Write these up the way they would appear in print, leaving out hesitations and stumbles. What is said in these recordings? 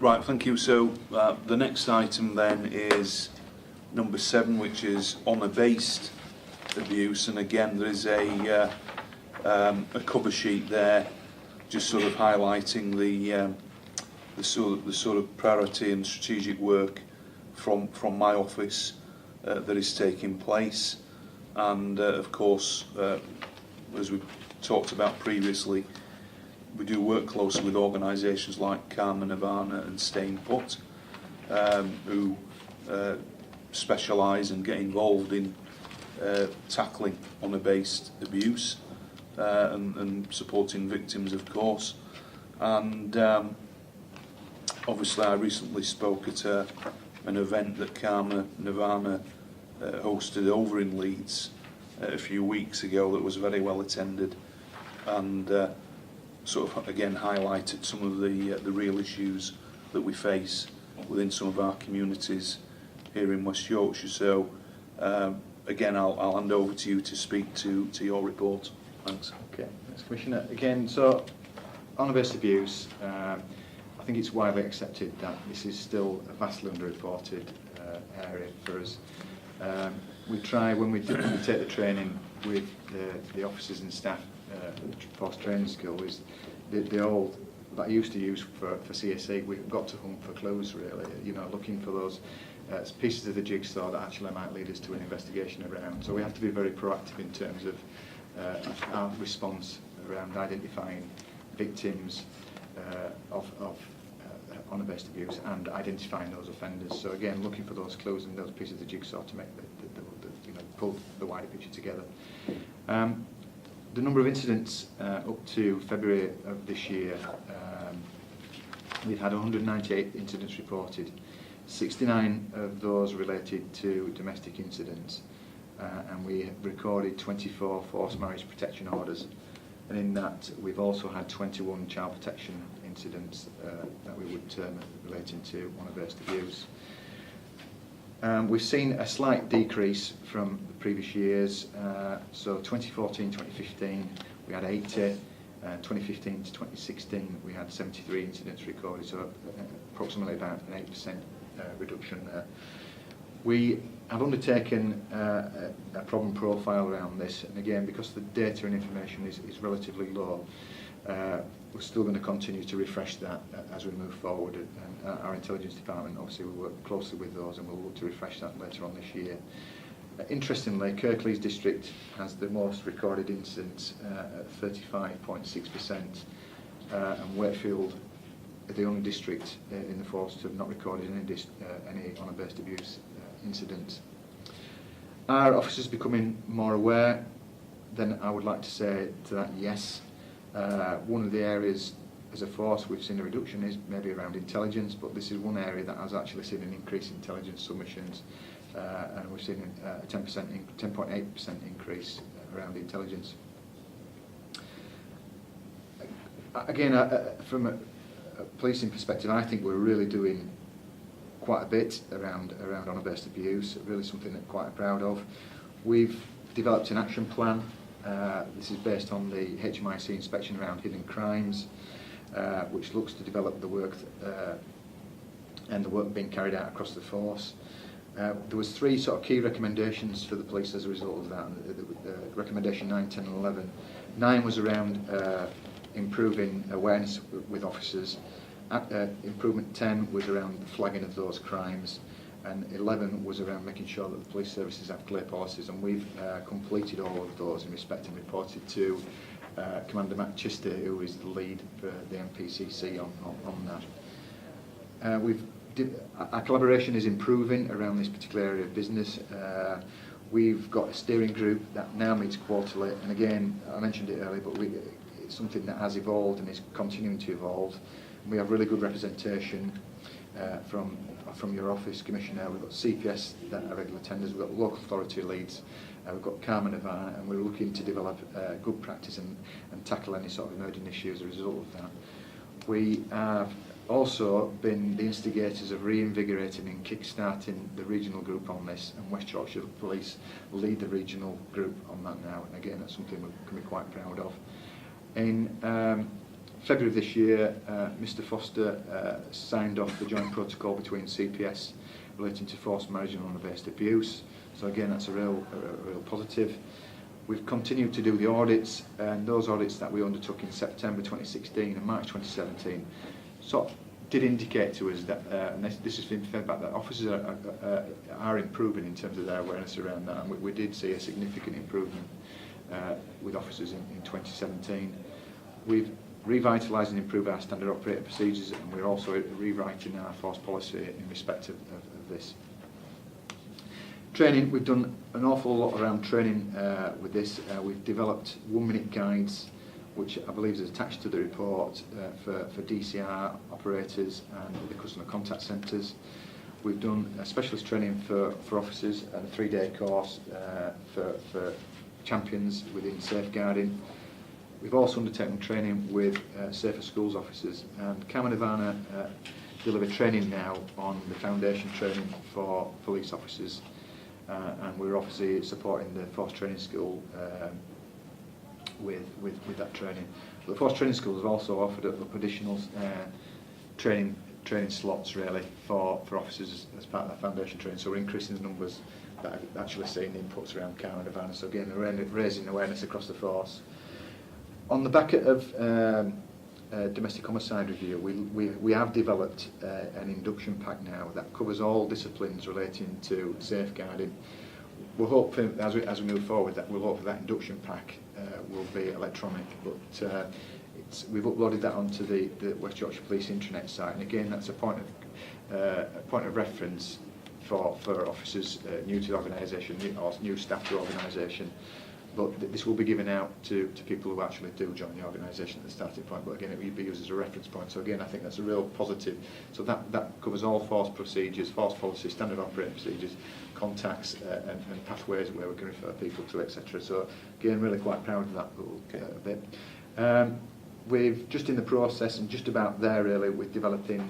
Right, thank you. So the next item then is number 7, which is honour-based abuse, and again there is a cover sheet there, just sort of highlighting the sort of priority and strategic work from my office that is taking place, and of course, as we talked about previously, we do work closely with organisations like Karma Nirvana and Staying Put, who specialise and get involved in tackling honour-based abuse and supporting victims, of course. And obviously I recently spoke at an event that Karma Nirvana hosted over in Leeds a few weeks ago that was very well attended, and sort of again highlighted some of the real issues that we face within some of our communities here in West Yorkshire. So again, I'll hand over to you to speak to your report. Thanks. Okay, thanks, Commissioner. Again, so honour-based abuse, I think it's widely accepted that this is still a vastly underreported area for us. We try, when we take the training with the officers and staff force training school, is the old that I used to use for CSE, we've got to hunt for clues really, you know, looking for those pieces of the jigsaw that actually might lead us to an investigation around. So we have to be very proactive in terms of our response around identifying victims of honour-based abuse and identifying those offenders. So again, looking for those clues and those pieces of the jigsaw to make pull the wider picture together. The number of incidents up to February of this year, we've had 198 incidents reported. 69 of those related to domestic incidents, and we recorded 24 forced marriage protection orders, and in that we've also had 21 child protection incidents that we would term relating to honour-based abuse. We've seen a slight decrease from the previous years, so 2014-2015 we had 80, 2015 to 2016 we had 73 incidents recorded, so approximately about an 8% reduction there. We have undertaken a problem profile around this, and again, because the data and information is relatively low, we're still going to continue to refresh that as we move forward, and our intelligence department obviously will work closely with those, and we'll look to refresh that later on this year. Interestingly, Kirklees district has the most recorded incidents at 35.6%, and Wakefield are the only district in the force to have not recorded any honour-based abuse incidents. Are officers becoming more aware? Then I would like to say to that, yes. One of the areas as a force we've seen a reduction is maybe around intelligence, but this is one area that has actually seen an increase in intelligence submissions, and we've seen a 10.8% increase around intelligence. Again, from a policing perspective, I think we're really doing quite a bit around honour-based abuse, really something that I'm quite proud of. We've developed an action plan. This is based on the HMIC inspection around hidden crimes, which looks to develop the work and the work being carried out across the force. There was 3 sort of key recommendations for the police as a result of that. Recommendation 9, 10 and 11. 9 was around improving awareness with officers. Improvement 10 was around the flagging of those crimes, and 11 was around making sure that the police services have clear policies, and we've completed all of those in respect and reported to Commander Matt Chister, who is the lead for the MPCC on that. Our collaboration is improving around this particular area of business. We've got a steering group that now meets quarterly, and again, I mentioned it earlier, but it's something that has evolved and is continuing to evolve. We have really good representation from your office, Commissioner. We've got CPS that are regular tenders, we've got local authority leads, we've got Karma Nirvana, and we're looking to develop good practice and tackle any sort of emerging issues as a result of that. We have also been the instigators of reinvigorating and kick-starting the regional group on this, and West Yorkshire Police lead the regional group on that now, and again that's something we can be quite proud of. In February of this year, Mr Foster signed off the joint protocol between CPS relating to forced marriage and honour-based abuse. So again, that's a real positive. We've continued to do the audits, and those audits that we undertook in September 2016 and March 2017 sort of did indicate to us that, and this has been fed back, that officers are improving in terms of their awareness around that, and we did see a significant improvement with officers in 2017. We've revitalised and improved our standard operating procedures, and we're also rewriting our force policy in respect of this. Training, we've done an awful lot around training with this. We've developed 1-minute guides, which I believe is attached to the report for DCR operators and the customer contact centres. We've done specialist training for officers and a 3-day course for champions within safeguarding. We've also undertaken training with Safer Schools officers, and Carmarthenshire deliver training now on the foundation training for police officers, and we're obviously supporting the Force Training School with that training. But the Force Training School has also offered up additional training slots really for officers as part of that foundation training, so we're increasing the numbers that are actually seeing inputs around Carmarthenshire, so again raising awareness across the force. On the back of domestic homicide review, we have developed an induction pack now that covers all disciplines relating to safeguarding. We'll hope as we move forward that that induction pack will be electronic, but we've uploaded that onto the West Yorkshire Police intranet site, and again that's a point of reference for officers new to the organisation or new staff to the organisation. But this will be given out to people who actually do join the organisation at the starting point, but again it will be used as a reference point, so again I think that's a real positive. So that covers all force procedures, force policy, standard operating procedures, contacts and pathways where we can refer people to, etc. So again, really quite proud of that little bit. We've just in the process and just about there really with developing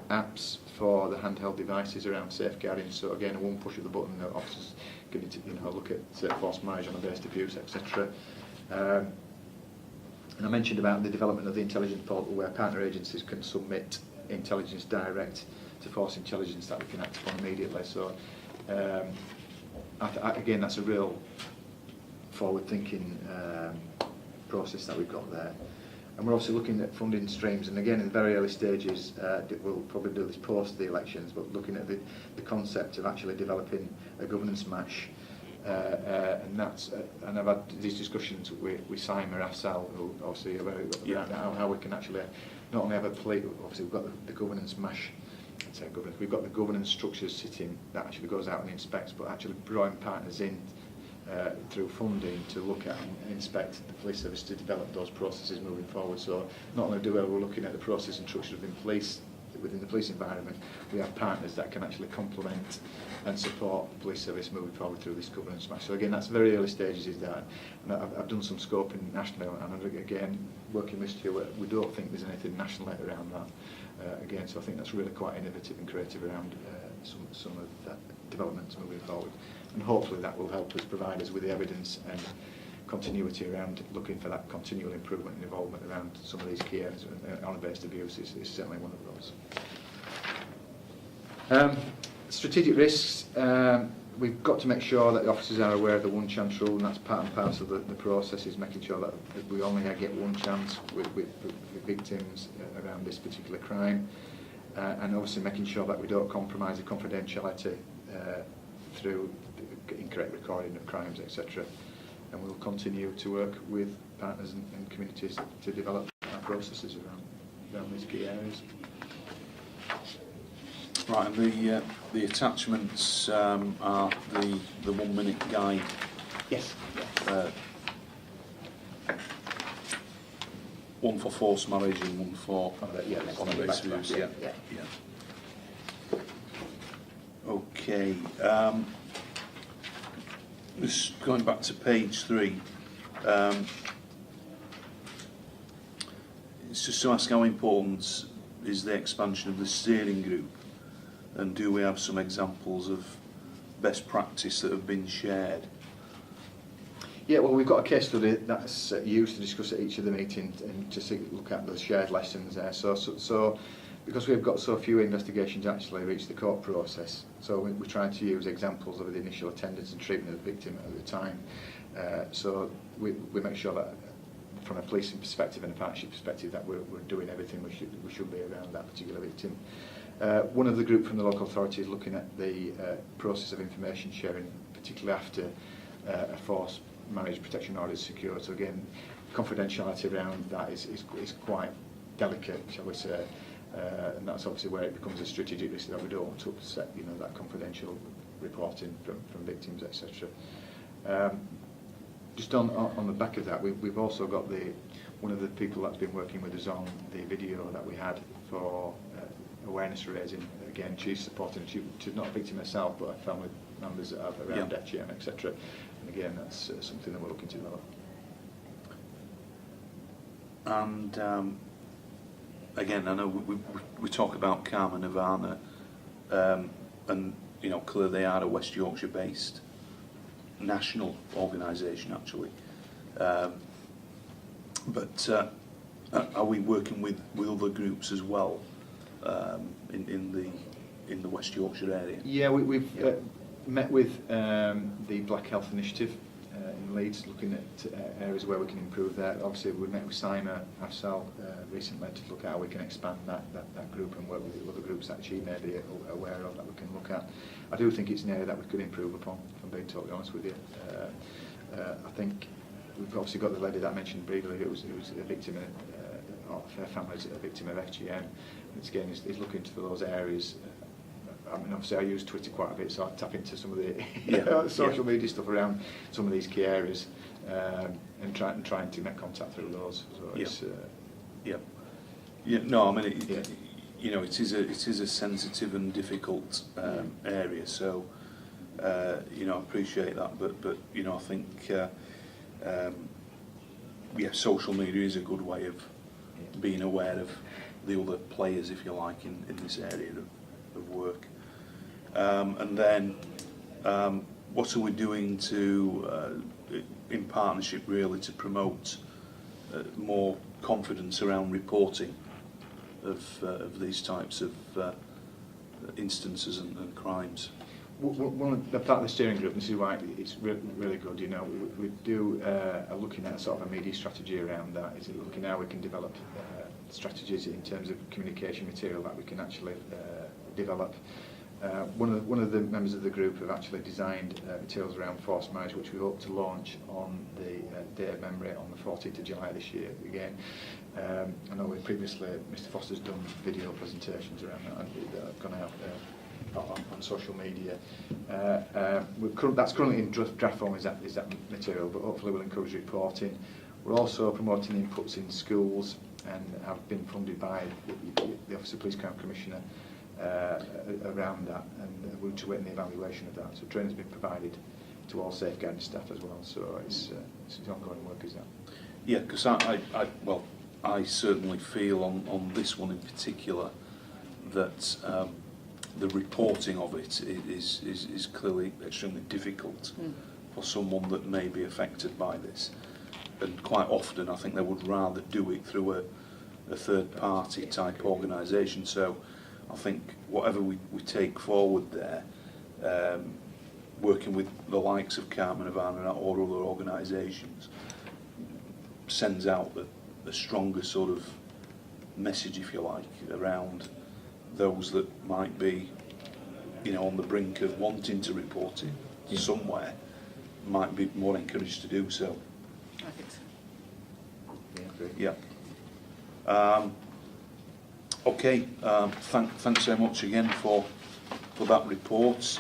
apps for the handheld devices around safeguarding, so again a one push of the button, the officers can look at forced marriage, honour-based abuse, etc. And I mentioned about the development of the intelligence portal where partner agencies can submit intelligence direct to force intelligence that we can act upon immediately. So again, that's a real forward-thinking process that we've got there. And we're also looking at funding streams, and again in the very early stages, we'll probably do this post the elections, but looking at the concept of actually developing a governance mash, and I've had these discussions with Simon Afsal, who obviously are very how we can actually not only have a plate, obviously we've got the governance mash, we've got the governance structures sitting that actually goes out and inspects, but actually drawing partners in through funding to look at and inspect the police service to develop those processes moving forward. So not only do we're looking at the process and structure within the police environment, we have partners that can actually complement and support the police service moving forward through this governance match. So again, that's very early stages is that, and I've done some scoping nationally, and again working with Stuart, we don't think there's anything nationally around that. Again, so I think that's really quite innovative and creative around some of that developments moving forward, and hopefully that will help us provide us with the evidence and continuity around looking for that continual improvement and involvement around some of these key areas. Honour-based abuse is certainly one of those. Strategic risks, we've got to make sure that the officers are aware of the one chance rule, and that's part and parcel of the process, is making sure that we only get one chance with victims around this particular crime, and obviously making sure that we don't compromise the confidentiality through incorrect recording of crimes, etc. And we'll continue to work with partners and communities to develop our processes around these key areas. Right, and the attachments are the 1 minute guide. Yes. One for forced marriage and one for honour-based abuse. Yeah. Okay. Just going back to page 3. It's just to ask how important is the expansion of the steering group, and do we have some examples of best practice that have been shared? Yeah, well, we've got a case study that's used to discuss at each of the meetings and to look at the shared lessons there. So because we've got so few investigations actually reach the court process, so we try to use examples of the initial attendance and treatment of the victim at the time. So we make sure that from a policing perspective and a partnership perspective that we're doing everything we should be around that particular victim. One of the group from the local authority is looking at the process of information sharing, particularly after a forced marriage protection order is secured. So again, confidentiality around that is quite delicate, shall we say, and that's obviously where it becomes a strategic risk that we don't want to upset, you know, that confidential reporting from victims, etc. Just on the back of that, we've also got one of the people that's been working with us on the video that we had for awareness raising. Again, she's supporting, she's not a victim herself, but her family members that have around HEM, etc. And again, that's something that we're looking to develop. And again, I know we talk about Karma Nirvana, and you know, clearly they are a West Yorkshire based national organisation actually, but are we working with other groups as well in the West Yorkshire area? Yeah, we've met with the Black Health Initiative in Leeds, looking at areas where we can improve there. Obviously, we met with CIMA, AFSAL recently to look at how we can expand that group and work with the other groups that she may be aware of that we can look at. I do think it's an area that we could improve upon, if I'm being totally honest with you. I think we've obviously got the lady that I mentioned briefly who was a victim of her family's a victim of FGM. And it's again, is looking for those areas. I mean, obviously I use Twitter quite a bit, so I tap into some of the social media stuff around some of these key areas, and trying to make contact through those. So it's, no, I mean, you know, it is a sensitive and difficult area. So, you know, I appreciate that, but you know, I think social media is a good way of being aware of the other players, if you like, in this area of work. And then what are we doing to in partnership really to promote more confidence around reporting of these types of instances and crimes? One of the part of the steering group, and this is why it's really good, you know, we do are looking at sort of a media strategy around that. Is it looking how we can develop strategies in terms of communication material that we can actually develop. One of the members of the group have actually designed materials around forced marriage, which we hope to launch on the Day of Memory on the 14th of July this year. Again, I know previously Mr Foster's done video presentations around that that have gone out on social media. That's currently in draft form, is that material, but hopefully we'll encourage reporting. We're also promoting inputs in schools and have been funded by the Office of Police Crime Commissioner around that, and we're just waiting the evaluation of that. So training's been provided to all safeguarding staff as well, so it's ongoing work, is that? Yeah, because I certainly feel on this one in particular that the reporting of it is clearly extremely difficult for someone that may be affected by this, and quite often I think they would rather do it through a third party type organisation. So I think whatever we take forward there, working with the likes of Karma Nirvana or other organisations, sends out a stronger sort of message, if you like, around those that might be, you know, on the brink of wanting to report it somewhere, might be more encouraged to do so. I think so. Yeah. Okay. Thanks very much again for that report.